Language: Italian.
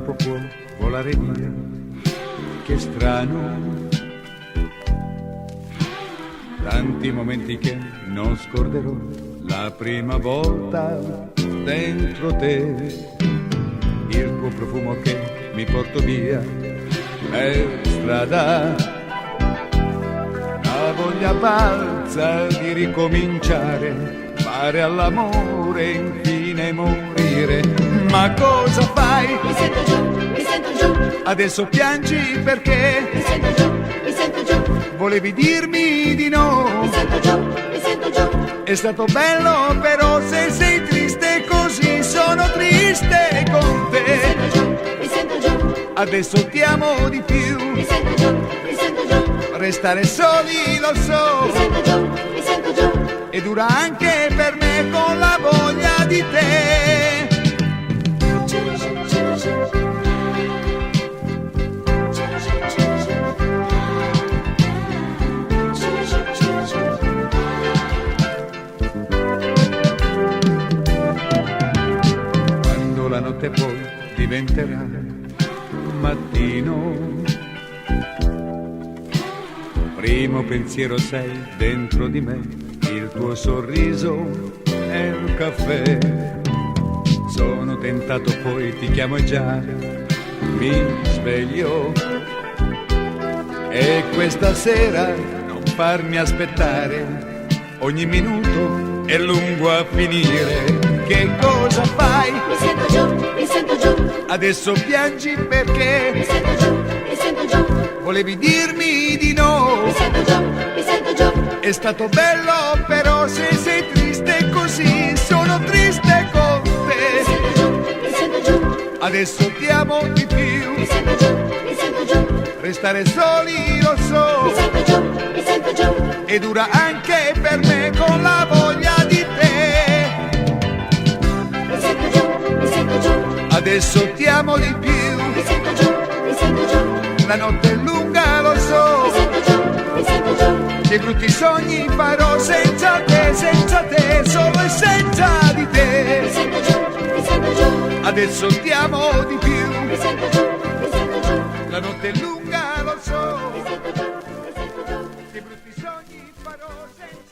tempo può volare via, che strano. Tanti momenti che non scorderò, la prima volta dentro te, il tuo profumo che mi porto via per strada, la voglia balza di ricominciare, fare all'amore e infine morire. Ma cosa fai? Mi sento giù, mi sento giù, Adesso piangi perché mi sento giù, mi sento giù, volevi dirmi di no. mi sento giù, mi sento giù, È stato bello, però se sei triste così sono triste con mi te. sento giù, mi sento giù, Adesso ti amo di più, mi sento giù, mi sento giù, restare soli lo mi so, sento giù, mi sento giù. e dura anche per me con la voglia di te. Quando la notte poi diventerà mattino, primo pensiero sei dentro di me, il tuo sorriso è il caffè. Sono tentato poi ti chiamo e già mi sveglio, e questa sera non farmi aspettare, ogni minuto è lungo a finire. Che cosa fai? Mi sento giù, mi sento giù, Adesso piangi mi perché sento giù, mi sento giù, volevi dirmi di no. mi sento giù, mi sento giù, È stato bello, però se sei triste così sono triste con mi te. sento giù, mi sento giù, Adesso ti amo di mi più, sento giù, mi sento giù, restare soli lo mi so, sento giù, mi sento giù, e dura anche per me con la voglia di te. mi sento giù, mi sento giù, Adesso ti amo di più, mi sento giù, mi sento giù, la notte è lunga lo mi so, sento giù, mi sento giù, dei brutti sogni farò senza te, solo e senza di mi te. sento giù, mi sento giù, Adesso ti amo di più, mi sento giù, mi sento giù, la notte è lunga lo so, mi sento giù, mi sento giù. dei brutti sogni farò senza